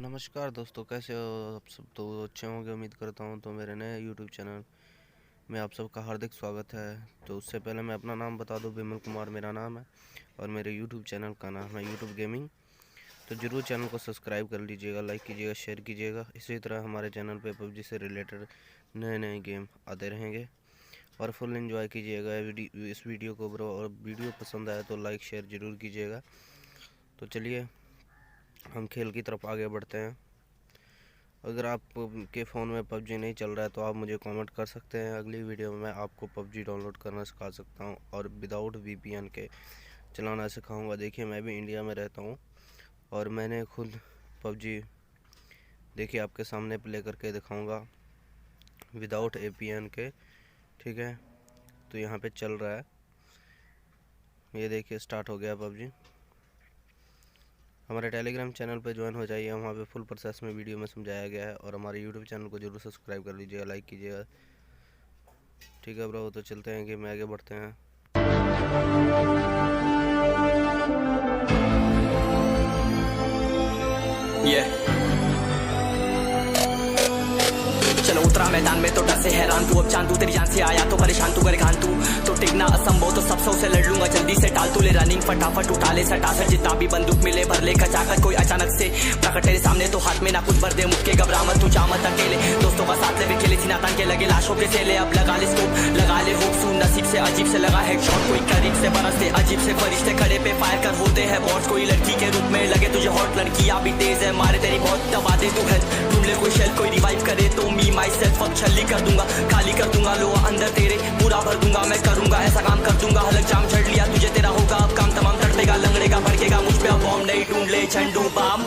नमस्कार दोस्तों, कैसे हो आप सब। तो अच्छे होंगे उम्मीद करता हूँ। तो मेरे नए YouTube चैनल में आप सबका हार्दिक स्वागत है। तो उससे पहले मैं अपना नाम बता दूँ, विमल कुमार मेरा नाम है और मेरे YouTube चैनल का नाम है YouTube गेमिंग। तो ज़रूर चैनल को सब्सक्राइब कर लीजिएगा, लाइक कीजिएगा, शेयर कीजिएगा। इसी तरह हमारे चैनल पे PUBG से रिलेटेड नए नए गेम आते रहेंगे और फुल एंजॉय कीजिएगा इस वीडियो को ब्रो। और वीडियो पसंद आए तो लाइक शेयर ज़रूर कीजिएगा। तो चलिए हम खेल की तरफ आगे बढ़ते हैं। अगर आप के फ़ोन में PUBG नहीं चल रहा है तो आप मुझे कमेंट कर सकते हैं। अगली वीडियो में मैं आपको PUBG डाउनलोड करना सिखा सकता हूं और विदाउट VPN के चलाना सिखाऊंगा। देखिए, मैं भी इंडिया में रहता हूं और मैंने खुद PUBG देखिए आपके सामने प्ले करके दिखाऊंगा विदाउट APN के। ठीक है, तो यहाँ पे चल रहा है, ये देखिए स्टार्ट हो गया PUBG। हमारे टेलीग्राम चैनल पे ज्वाइन हो जाइए, वहाँ पे फुल प्रोसेस में वीडियो में समझाया गया है। और हमारे यूट्यूब चैनल को जरूर सब्सक्राइब कर लीजिएगा, लाइक कीजिएगा। ठीक है ब्रो, तो चलते हैं गेम में आगे बढ़ते हैं। चलो उतरा मैदान में तो डर से हैरान तू, अब चांद तू तेरी जान से आया तो परेशान तू, करे खान तू तो टिकना असंभव, तो सब से लड़ लूंगा जल्दी से टाल तू ले रनिंग फटाफट उठा ले सटा सर जितना भी बंदूक मिले भर ले कचाकच। कोई अचानक से प्रकट तेरे सामने तो हाथ में ना कुछ भर दे, मुक्के घबरा मत तू जामत अकेले, दोस्तों का साथ ले खेले सीना तान के लगे लाशों के सेले। अब लगा ले स्कोप लगा ले होप सू, नसीब से अजीब से लगा हेडशॉट, कोई करीब से बरसते अजीब से फरिश्ते खड़े पे फायर कर होते हैं बॉट्स। कोई लड़की के रूप में लगे तुझे हॉट, लड़की भी तेज है मारे तेरी बहुत दबा दे तू हेल्थ, ढूंढ ले कोई शेल कोई रिवाइव करे तो मी माई सेल्फ अब छल्ली कर दूंगा, खाली कर दूंगा लो अंदर तेरे पूरा भर दूंगा। मैं करूंगा ऐसा काम कर दूंगा, हलक जाम चढ़ लिया तुझे तेरा होगा अब काम तमाम, तड़पेगा लंगड़ेगा भड़केगा मुझ पे अब बॉम्ब नहीं, ढूंढ ले झंडू balm.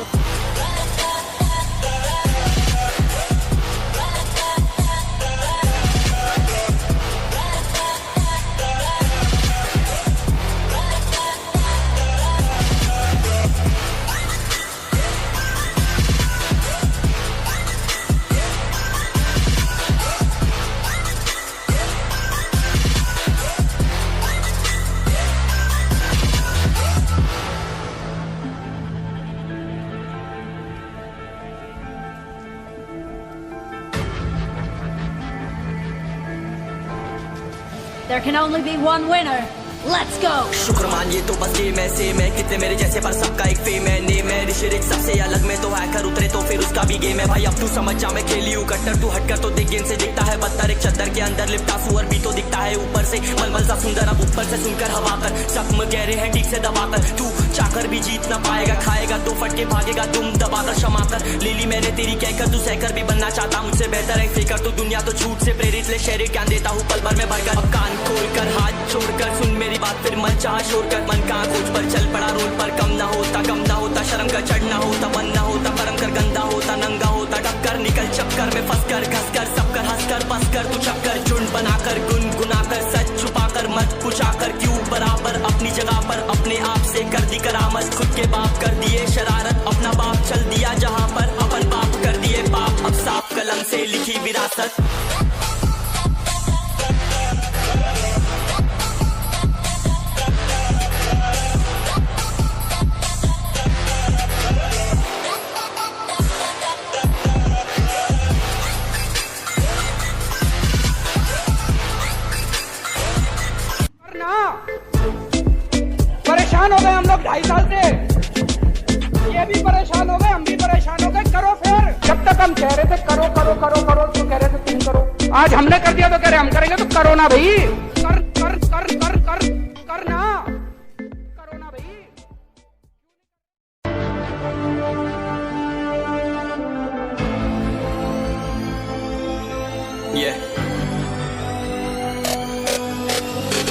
There can only be one winner. Let's go! शुक्र मान ये तो बस गेम ऐसे मैं कितने मेरे जैसे पर सबका एक फेम है नेम है ऋषिरिक सबसे अलग में तो हैकर उतरे तो फिर उसका भी गेम है भाई। अब तू समझ जा मैं खेली हूँ कट्टर, तू हटकर तो देख गेम से दिखता है पत्थर, एक चद्दर के अंदर लिपटा सुअर भी तो दिखता है ऊपर से मलमल सा सुंदर। अब ऊपर से सुनकर हवा कर जख्म गहरे हैं ठीक से दबाकर, तू चाकर भी जीत ना पाएगा, खाएगा दो फटके भागेगा तुम दबाकर क्षमा कर। ले ली मैंने तेरी कहकर तू सहकर भी बनना चाहता मुझसे बेहतर है फिकर, तो दुनिया तो झूठ से प्रेरित ले शहर ज्ञान देता हूँ पल भर में भरकर। अब कान खोल कर हाथ छोड़कर सुन मेरी बात, फिर मन चाह शोर कर मन का खोज पर चल पड़ा रोड पर। कम ना होता शर्म का चढ़ना होता, बन ना होता परम कर गंदा होता, नंगा होता टक्कर निकल चक्कर में फंस कर घस कर सब कर हंस कर बस कर तू चक्कर झुंड बनाकर गुनगुनाकर सच छुपाकर मत पूछाकर क्यों बराबर अपनी जगह पर अपने आप से कर दी करामत। खुद के बाप कर दिए शरारत, अपना बाप चल दिया जहाँ पर अपन बाप कर दिए बाप, अब साफ कलम से लिखी विरासत। परेशान हो गए हम लोग 2.5 साल से, ये भी परेशान हो गए हम भी परेशान हो गए। करो फिर, जब तक हम कह रहे थे करो करो करो करो तो कह रहे थे तुम करो, आज हमने कर दिया तो कह रहे हम करेंगे, तो करो ना भाई, कर कर कर कर कर करना, करो ना भाई।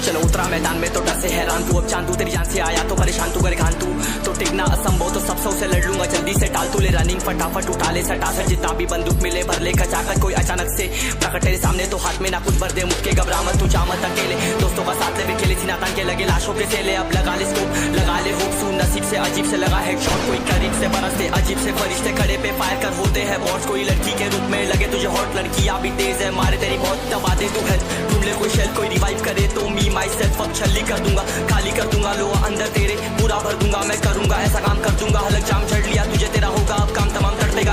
चलो उतरा मैदान में तो डर से हैरान तू, अब चांद तू तेरी जान से आया तो परेशान तू, करे खान तू तो टिकना असंभव, तो सब से लड़ लूंगा जल्दी से टाल तू ले रनिंग फटाफट उठा ले सटा सर जितना भी बंदूक मिले भर ले कचाकच। कोई अचानक से प्रकट तेरे सामने तो हाथ में ना कुछ भर दे, मुक्के घबरा मत तू जामत अकेले, दोस्तों का साथ ले खेले सीना तान के लगे लाशों के सेले। अब लगा ले स्कोप लगा ले होप सू, नसीब से अजीब से लगा हेडशॉट, कोई करीब से बरसते अजीब से फरिश्ते खड़े पे फायर कर होते हैं बॉट्स। कोई लड़की के रूप में लगे तुझे हॉट, लड़की भी तेज है मारे तेरी बहुत दबा दे तू हेल्थ, ढूंढ ले कोई शेल कोई रिवाइव करे तो मी माई सेल्फ अब छल्ली कर दूंगा, खाली कर दूंगा लो अंदर तेरे पूरा भर दूंगा। मैं करूंगा ऐसा काम कर दूंगा, हलक जाम चढ़ लिया तुझे तेरा होगा अब काम तमाम, तड़पेगा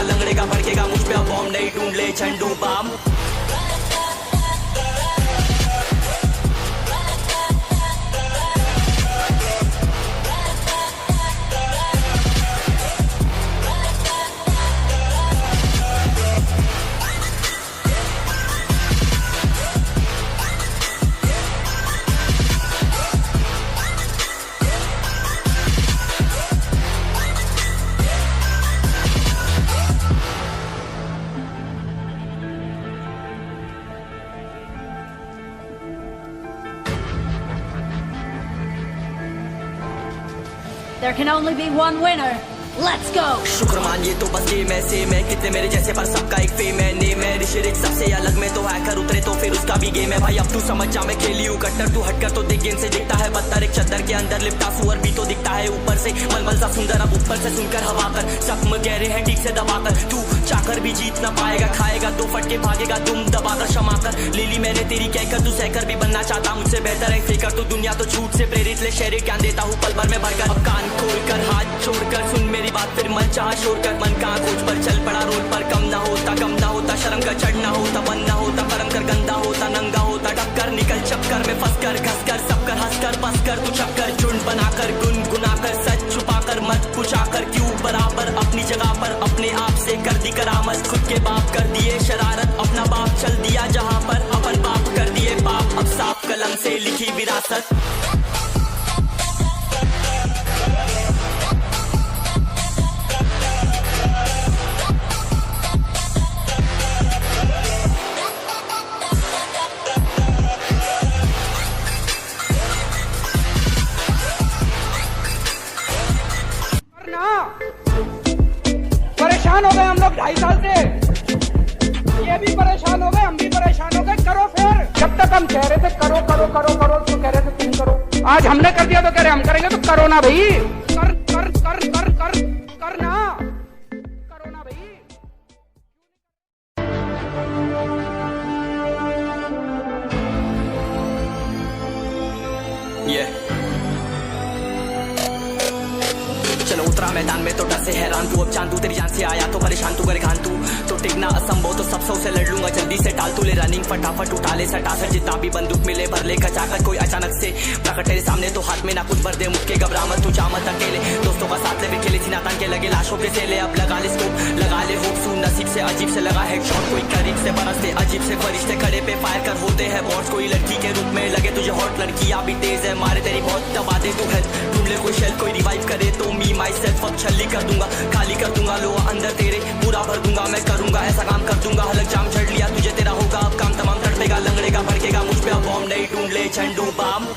झंडू balm. There can only be one winner. Let's go! शुक्र मानिए तो बस गेम ऐसे मैं कितने मेरे जैसे पर सबका एक फेम है नेम है ऋषिरिक सबसे अलग में तो हैकर उतरे तो फिर उसका भी गेम है भाई अब तू समझ जा मैं खेली हूँ कट्टर तू हटकर तो देख गेम से दिखता है पत्थर एक चद्दर के अंदर लिपटा सुअर भी तो दिखता है ऊपर से मलमल सा सुंदर अब ऊपर से सुनकर हवा कर जख्म गहरे हैं ठीक से दबाकर तू चाकर भी जीत ना पाएगा खाएगा दो फटके भागेगा तुम दबाकर क्षमा कर ले ली मैंने तेरी कहकर तू सहकर भी बनना चाहता मुझसे बेहतर है फेकर तो दुनिया तो झूठ से प्रेरित ले शहर ज्ञान देता हूँ पल भर में भरकर अब कान खोलकर हाथ छोड़कर सुन मेरी बात फिर मन चाह शोर कर मन कहाँ खोज पर चल पड़ा रोड पर कम ना होता शर्म का चढ़ना होता बन ना होता कर्म कर गंदा होता नंगा होता टक्कर निकल चक्कर में फंस कर घस कर सब कर हंस कर बस कर तू चक्कर झुंड बनाकर गुनगुनाकर सच छुपाकर मत पुछाकर क्यों बराबर अपनी जगह पर अपने आप से कर दी करामत खुद के बाप कर दिए शरारत अपना बाप चल दिया जहाँ पर अपन बाप कर दिए बाप अब साफ कलम से लिखी विरासत। परेशान हो गए हम लोग 2.5 साल से ये भी परेशान हो गए हम भी परेशान हो गए करो फिर जब तक हम कह रहे थे करो करो करो करो तो कह रहे थे तुम करो आज हमने कर दिया तो कह रहे हम करेंगे तो करो ना भाई कर कर कर कर कर करना करो ना भाई। चलो उतरा मैदान में तो डर से हैरान तू अब जान तू तेरी जान से आया तो परेशान तू करे घान तू तो टिकना असंभव तो सब से लड़ लूंगा जल्दी से टाल तू ले रनिंग फटाफट उठा ले सटा सर जितना भी बंदूक मिले भर ले कचाकर कोई अचानक से प्रकट तेरे सामने तो हाथ में ना कुछ भर दे मुक्के घबरा मत तू जा मत अकेले दोस्तों का साथ ले भी खेले थी नातान के लगे लाशों के सेले अब लगा ले स्कोप लगा ले होप सू नसीब से अजीब से लगा हेडशॉट कोई करीब से बरसते अजीब से फरिश्ते खड़े पे फायर कर होते हैं बॉट्स कोई लड़की के रूप में लगे तुझे हॉट लड़कियां भी तेज है मारे तेरी बहुत दबा दे तू हेल्थ ढूंढ ले कोई शेल कोई रिवाइव करे तो मी माई सेल्फ अब छल्ली कर दूंगा खाली कर दूंगा लो अंदर तेरे पूरा भर दूंगा मैं करूंगा ऐसा काम कर दूंगा हलक जाम चढ़ लिया तुझे तेरा होगा अब काम तमाम तड़पेगा लंगड़ेगा भड़केगा मुझ पे अब बॉम्ब नहीं ढूंढ ले झंडू balm.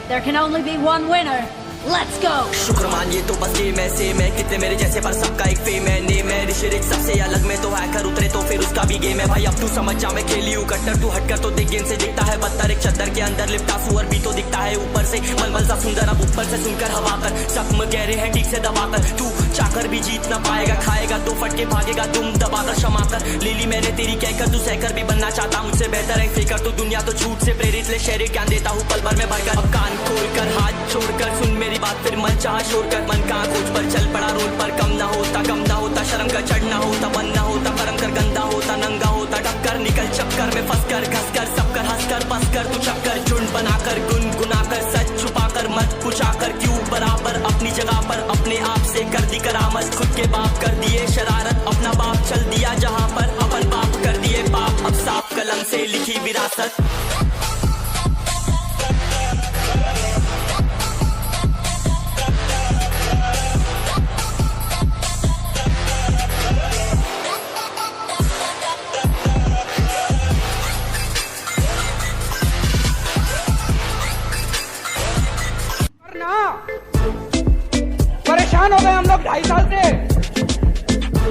There can only be one winner. Let's go! शुक्र मानिए तो बस गेम ऐसे मैं कितने मेरे जैसे पर सबका एक फेम है नेम है ऋषिरिक सबसे अलग में तो हैकर उतरे तो फिर उसका भी गेम है भाई अब तू समझ जा मैं खेली हूँ कट्टर तू हटकर तो देख गेम से दिखता है पत्थर एक चद्दर के अंदर लिपटा सुअर भी तो दिखता है ऊपर से मलमल सा सुंदर अब ऊपर से सुनकर हवा कर जख्म गहरे हैं ठीक से दबाकर तू चाकर भी जीत ना पाएगा खाएगा दो फटके भागेगा तुम दबाकर क्षमा कर ले ली मैंने तेरी कहकर तू सहकर भी बनना चाहता मुझसे बेहतर है फेकर तो दुनिया तो झूठ से प्रेरित ले शहर ज्ञान देता हूँ पल भर में भरकर अब कान खोलकर हाथ छोड़कर सुन मेरी बात फिर मन चाह शोर कर मन कहाँ खोज पर चल पड़ा रोड पर कम ना होता शर्म का चढ़ना होता बन ना होता कर्म कर गंदा होता नंगा होता टक्कर निकल चक्कर में फंस कर घस कर सब कर हंस कर बस कर तू चक्कर झुंड बनाकर गुनगुनाकर सच छुपाकर मत पुछाकर क्यों बराबर अपनी जगह पर अपने आप से कर दी करामत खुद के बाप कर दिए शरारत अपना बाप चल दिया जहाँ पर अपन बाप कर दिए बाप अब साफ कलम से लिखी विरासत। परेशान हो गए हम लोग 2.5 साल से,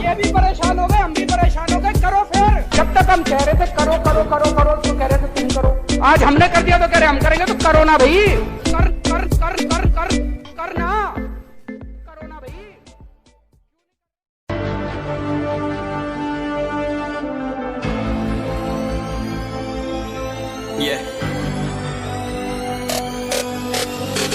ये भी परेशान हो गए, हम भी परेशान हो गए। करो फिर, जब तक हम कह रहे थे करो करो करो करो तो कह रहे थे तुम करो, आज हमने कर दिया तो कह रहे हम करेंगे, तो करो ना भाई, कर कर कर कर कर करना, करो ना भाई।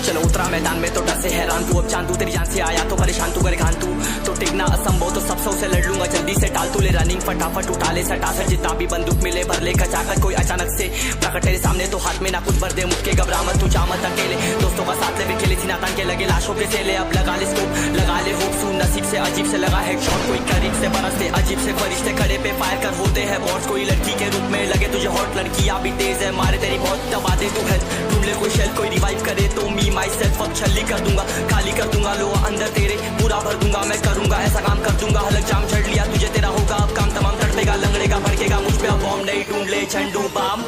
चलो उतरा मैदान में तो डर से हैरान तू, अब चांदू तेरी जान से आया तो परेशान तू, करे घान तू तो टिकना असंभव, तो सब सौ से लड़ लूंगा, जल्दी से टाल तू ले रनिंग, फटाफट उठा ले सटा सर, जितना भी बंदूक मिले भर ले खचाकर, कोई अचानक से प्रकट तेरे सामने तो हाथ में ना कुछ भर दे, मुक्के घबरा मत तू, जा मत अकेले, दोस्तों का साथ ले खेले थी नातान के लगे लाशों के सेले, अब लगा ले स्कोप, लगा ले होप, सुन नसीब से अजीब से लगा हेडशॉट, कोई करीब से बरसते अजीब से फरिश्ते खड़े पे फायर कर होते हैं बॉट्स, कोई लड़की के रूप में लगे तुझे हॉट, लड़कियां भी तेज है मारे तेरी बहुत, दबा दे तू हेल्थ, ढूंढ ले कोई शेल, कोई रिवाइव करे तो मी माई सेल्फ, अब छल्ली कर दूंगा, खाली कर दूंगा लोहा अंदर तेरे, पूरा भर दूंगा मैं, करूंगा ऐसा काम कर दूंगा, हलक जाम छड़ लिया तुझे, तेरा होगा अब काम तमाम, तड़पेगा लंगड़ेगा भड़केगा मुझ पे, अब बॉम्ब नहीं ढूंढ ले झंडू balm.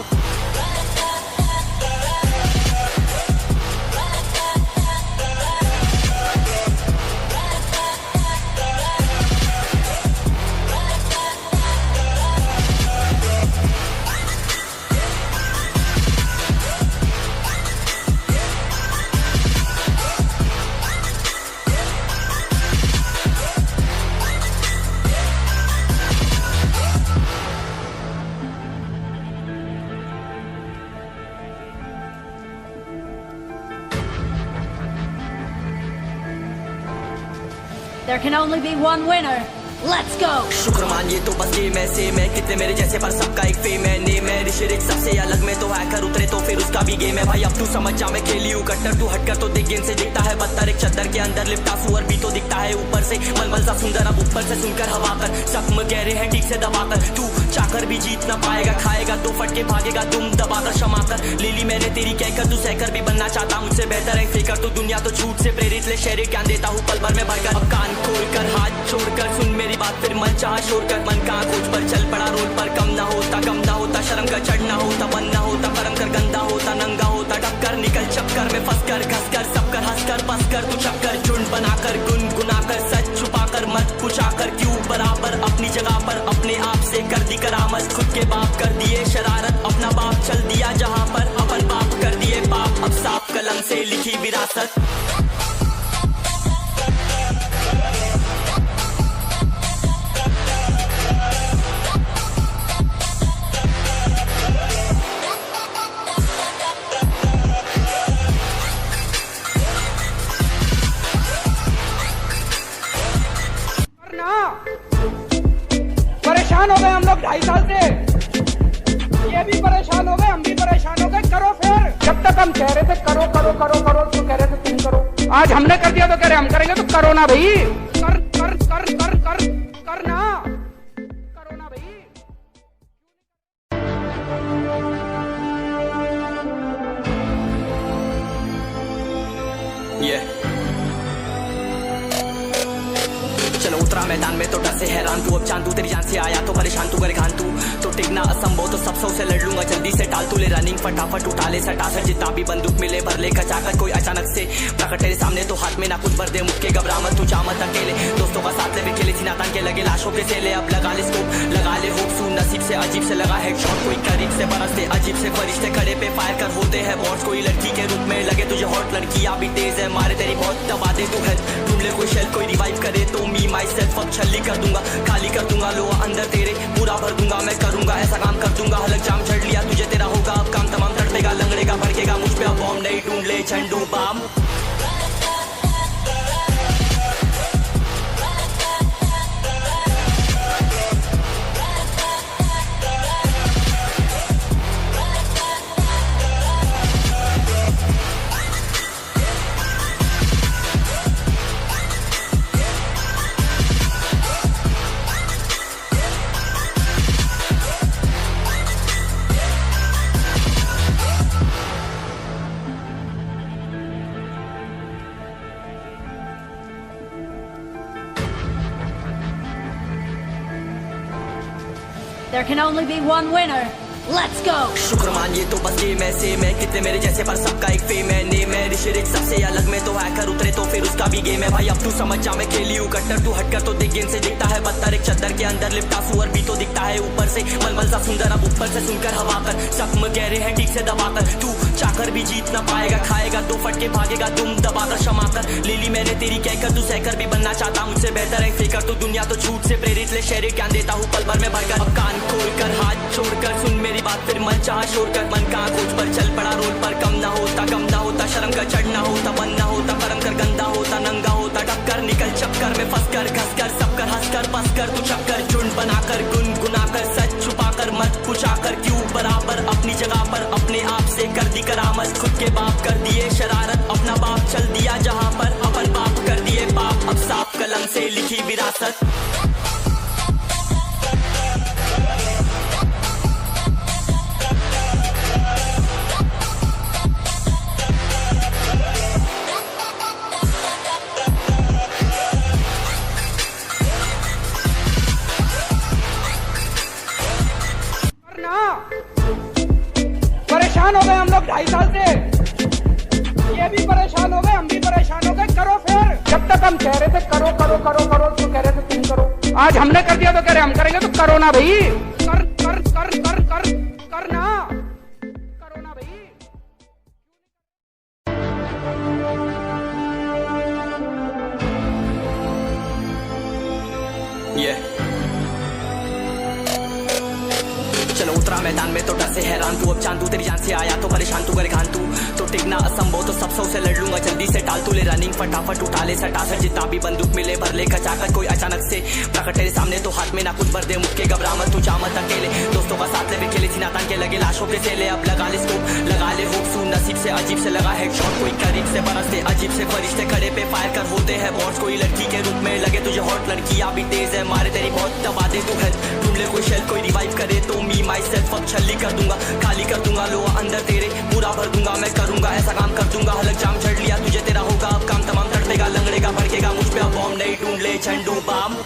There can only be one winner. Let's go! शुक्र मानिए तो बस गेम ऐसे मैं, कितने मेरे जैसे पर सबका एक फेम है, नेम है ऋषिरिक सबसे अलग में, तो हैकर उतरे तो फिर उसका भी गेम है भाई, अब तू समझ जा मैं खेली हूँ कट्टर, तू हटकर तो देख गेम से दिखता है बदतर, एक चद्दर के अंदर लिपटा सुअर भी तो दिखता है ऊपर से, मलमल सा सुंदर, अब ऊपर से सुनकर हवा कर, जख्म गहरे हैं ठीक से दबाकर, तू चाकर भी जीत ना पाएगा, खाएगा तो फटके भागेगा तुम दबाकर क्षमा कर, ले ली मैंने तेरी कहकर, तू सहकर भी बनना चाहता मुझसे बेहतर है फेकर, तो दुनिया तो झूठ से प्रेरित ले शहर ज्ञान देता हूँ पल भर में भरकर, अब कान खोलकर हाथ छोड़कर सुन मेरी बात, फिर मन चाह शोर कर, मन कहाँ खोज पर चल पड़ा रोड पर, कम ना होता शर्म का चढ़ना होता, बन ना होता कर्म कर, गंदा होता नंगा होता, टक्कर निकल चक्कर में फंस कर, घस कर सब कर, हंस कर बस कर, तू चक्कर झुंड बनाकर गुनगुनाकर, सच छुपाकर मत पूछाकर, क्यों बराबर अपनी जगह पर, अपने आप से कर दी करामत, खुद के बाप कर दिए शरारत, अपना बाप चल दिया जहाँ पर, अपन बाप कर दिए बाप, अब साफ कलम से लिखी विरासत। परेशान हो गए हम लोग 2.5 साल से, ये भी परेशान हो गए, हम भी परेशान हो गए। करो फिर, जब तक हम कह रहे थे करो करो करो करो तो कह रहे थे तुम करो, आज हमने कर दिया तो कह रहे हम करेंगे, तो करो ना भाई, कर कर कर कर कर करना, करो ना भाई। चलो उतरा मैदान में तो डर से हैरान तू, अब चांदू तेरी जान से आया तो परेशान तू, करे घान तू तो टिकना असंभव, तो सब सौ से लड़ लूंगा, जल्दी से टाल तू ले रनिंग, फटाफट उठा ले सटा सर, जितना भी बंदूक मिले भर ले खचाकर, कोई अचानक से प्रकट तेरे सामने तो हाथ में ना कुछ भर दे, मुक्के घबरा मत तू, जा मत अकेले, दोस्तों का साथ ले खेले थी नातान के लगे लाशों के सेले, अब लगा ले स्कोप, लगा ले होप, सुन नसीब से अजीब से लगा हेडशॉट, कोई करीब से बरसते अजीब से फरिश्ते खड़े पे फायर कर होते हैं बॉट्स, कोई लड़की के रूप में लगे तुझे हॉट, लड़कियां भी तेज है मारे तेरी बहुत, दबा दे तू हेल्थ, ढूंढ ले कोई शेल, कोई रिवाइव करे तो मी माई सेल्फ, अब छल्ली कर दूंगा, खाली कर दूंगा लोहा अंदर तेरे, पूरा भर दूंगा मैं, करूंगा ऐसा काम कर दूंगा, हलक जाम छड़ लिया तुझे, तेरा होगा अब काम तमाम, तड़पेगा लंगड़ेगा भड़केगा मुझ पे, अब बॉम्ब नहीं ढूंढ ले झंडू balm. There can only be one winner. Let's go! शुक्र मानिए तो बस गेम ऐसे मैं, कितने मेरे जैसे पर सबका एक फेम है, नेम है ऋषिरिक सबसे अलग में, तो हैकर उतरे तो फिर उसका भी गेम है भाई अब तू समझ जा मैं खेली हूँ कट्टर तू हटकर तो देख गेंद से दिखता है पत्थर एक चद्दर के अंदर लिपटा सुअर भी तो दिखता है ऊपर से मलमल सा सुंदर अब ऊपर से सुनकर हवा कर जख्म गहरे हैं ठीक से दबाकर तू चाकर भी जीत ना पाएगा खाएगा दो फटके भागेगा तुम दबाकर क्षमा कर ले ली मैंने तेरी कहकर तू सहकर भी बनना चाहता मुझसे बेहतर है फेकर तो दुनिया तो झूठ से प्रेरित ले शहर ज्ञान देता हूँ पल भर में भरकर अब कान खोलकर हाथ छोड़कर सुन मेरी बात फिर मन चाह छोड़ कर मन कहाँ खोज पर चल पड़ा रोल पर कम ना होता शर्म का चढ़ना होता बन ना होता परम कर गंदा होता नंगा होता टक्कर निकल चक्कर में फंस कर घस कर सब कर हंस कर बस कर तू चक्कर झुंड बनाकर गुनगुनाकर सच छुपाकर मत पूछाकर क्यों बराबर अपनी जगह पर अपने आप से कर दी करामत खुद के बाप कर दिए शरारत अपना बाप चल दिया जहाँ पर अपन बाप कर दिए बाप अब साफ कलम से लिखी विरासत परेशान हो गए हम लोग 2.5 साल से ये भी परेशान हो गए हम भी परेशान हो गए करो फिर जब तक हम कह रहे थे करो करो करो करो तो कह रहे थे तुम करो आज हमने कर दिया तो कह रहे हम करेंगे तो करो ना भाई कर कर कर कर कर करना करो ना भाई चलो उतरा मैदान में तो डर से हैरान तू अब चांदू तेरी जान से आया तो परेशान तू करे घान तू तो टिकना असंभव तो सब सौ से लड़ लूंगा जल्दी से टाल तू ले रनिंग फटाफट उठा ले सटा सर जितना भी बंदूक मिले भर ले खचाकर कोई अचानक से प्रकट तेरे सामने तो हाथ में ना कुछ भर दे मुक्के घबरा मत तू जा मत अकेले दोस्तों का साथ ले खेले सीना तान के लगे लाशों के सेले अब लगा ले स्कोप लगा ले होप सू नसीब से अजीब से लगा हेडशॉट कोई करीब से बरसते अजीब से फरिश्ते खड़े पे फायर कर होते हैं बॉट्स कोई लड़की के रूप में लगे तुझे हॉट लड़कियां भी तेज है मारे तेरी बहुत दबा दे तू हेल्थ ढूंढ ले कोई शेल कोई रिवाइव करे तो मी माई सेल्फ अब छल्ली कर दूंगा खाली कर दूंगा लोहा अंदर तेरे पूरा भर दूंगा मैं करूंगा ऐसा काम कर दूंगा हलक जाम चढ़ लिया तुझे तेरा होगा अब काम तमाम तड़पेगा लंगड़ेगा भड़केगा मुझ पे अब बॉम्ब नहीं ढूंढ ले झंडू balm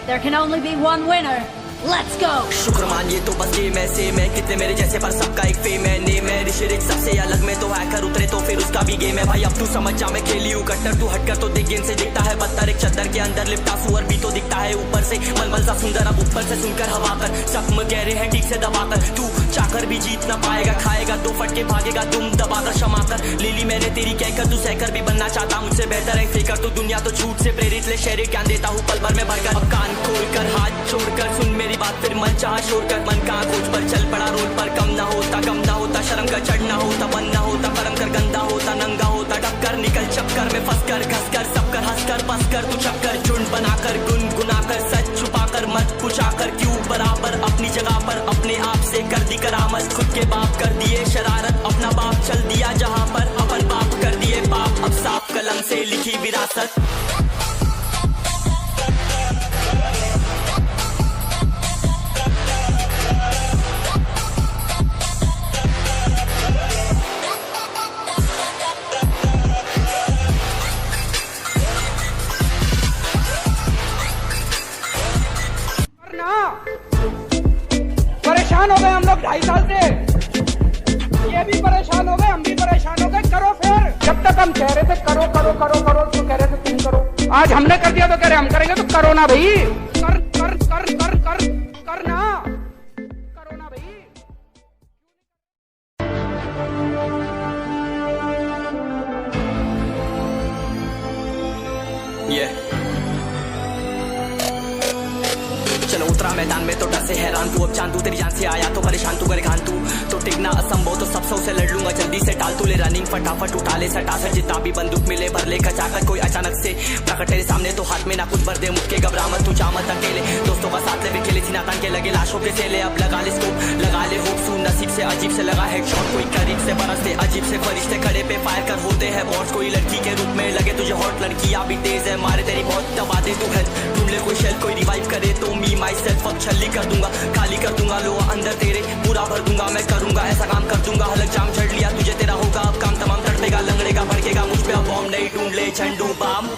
There can only be one winner. Let's go! शुक्र मानिए तो बस गेम ऐसे मैं कितने मेरे जैसे पर सबका एक फेम है नेम है ऋषिरिक सबसे अलग में तो हैकर उतरे तो फिर उसका भी गेम है भाई अब तू समझ जा मैं खेली हूँ कट्टर तू हटकर तो देख गेंद से दिखता है पत्थर एक चद्दर के अंदर लिपटा सुअर भी तो दिखता है ऊपर से मलमल सा सुंदर अब ऊपर से सुनकर हवा कर जख्म गहरे हैं ठीक से दबाकर तू चाकर भी जीत ना पाएगा खाएगा दो फटके भागेगा तुम दबाकर क्षमा कर ले ली मैंने तेरी कहकर तू सहकर भी बनना चाहता मुझसे बेहतर है फेकर तो दुनिया तो झूठ से प्रेरित ले शहर ज्ञान देता हूँ पल भर में भरकर अब कान खोलकर हाथ छोड़कर सुन मेरी बात फिर मन चाह छोड़कर मन कहाँ खोज पर चल पड़ा रोल पर कम ना होता शर्म का चढ़ना होता बन ना होता परम कर गंदा होता नंगा होता टक्कर निकल चक्कर में फंस कर घस कर सब कर हंस कर बस कर तू चक्कर झुंड बनाकर गुनगुनाकर सच छुपाकर मत पूछाकर क्यों बराबर अपनी जगह पर अपने आप से कर दी करामत खुद के बाप कर दिए शरारत अपना बाप चल दिया जहाँ पर अपन बाप कर दिए बाप अब साफ कलम से लिखी विरासत परेशान हो गए हम लोग 2.5 साल से ये भी परेशान हो गए हम भी परेशान हो गए करो फिर जब तक हम कह रहे थे करो करो करो करो तो कह रहे थे तुम करो आज हमने कर दिया तो कह रहे हम करेंगे तो करो ना भाई कर कर कर कर कर करना करो ना भाई चलो उतरा मैदान में तो डर से हैरान तू अब चांदू तेरी जान से आया तो परेशान तू करे घान तू तो टिकना असंभव तो सब सौ से लड़ लूंगा जल्दी से टाल तू ले रनिंग फटाफट उठा ले सटा सर जितना भी बंदूक मिले भर ले खचाकर कोई अचानक से प्रकट तेरे सामने तो हाथ में ना कुछ भर दे मुक्के घबरा मत तू जा मत अकेले दोस्तों का साथ ले खेले सीना तान के लगे लाशों के सेले, अब लगा ले स्कोप, लगा ले होप, सुन नसीब से अजीब से लगा हेडशॉट, कोई करीब से बरसते अजीब से फरिश्ते खड़े पे फायर कर होते हैं वॉर्स, कोई लड़की के रूप में लगे तुझे हॉट, लड़कियां भी तेज है मारे तेरी बहुत दबा दे तू हेल्थ, ढूंढ ले कोई शेल, कोई रिवाइव करे तो मी माई सेल्फ अब छल्ली कर दूंगा, खाली कर दूंगा लो अंदर तेरे, पूरा भर दूंगा मैं करूंगा ऐसा काम कर दूंगा, हलक जाम चढ़ लिया तुझे तेरा होगा अब काम तमाम, तड़पेगा लंगड़ेगा भड़केगा मुझ पे अब बॉम्ब नहीं, ढूंढ ले झंडू balm.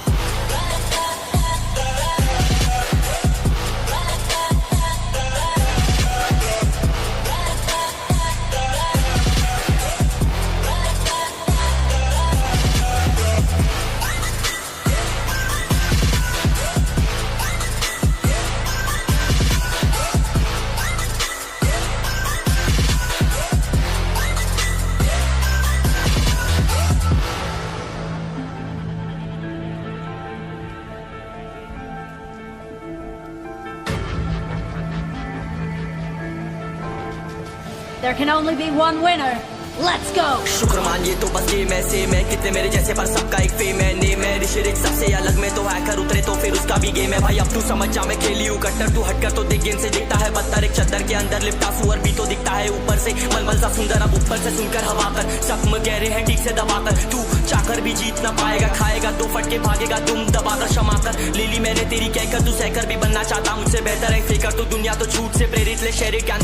There can only be one winner. Let's go! शुक्र मानिए तो बस गेम ऐसे मैं कितने मेरे जैसे पर सबका एक फेम है नेम है, ऋषिरिक सबसे अलग में तो हैकर उतरे तो फिर उसका भी गेम है भाई, अब तू समझ जा मैं खेली हूँ कट्टर, तू हटकर तो देख गेम से दिखता है बदतर, एक चद्दर के अंदर लिपटा सुअर भी तो दिखता है ऊपर से मलमल सा सुंदर, अब ऊपर से सुनकर हवा कर जख्म गहरे हैं ठीक से दबाकर, तू चाकर भी जीत ना पाएगा, खाएगा दो फटके भागेगा दुम दबाकर क्षमा कर, ले ली मैंने तेरी कहकर तू सहकर भी बनना चाहता मुझसे बेहतर है फेकर, तो दुनिया तो झूठ से प्रेरित ले शेरे क्या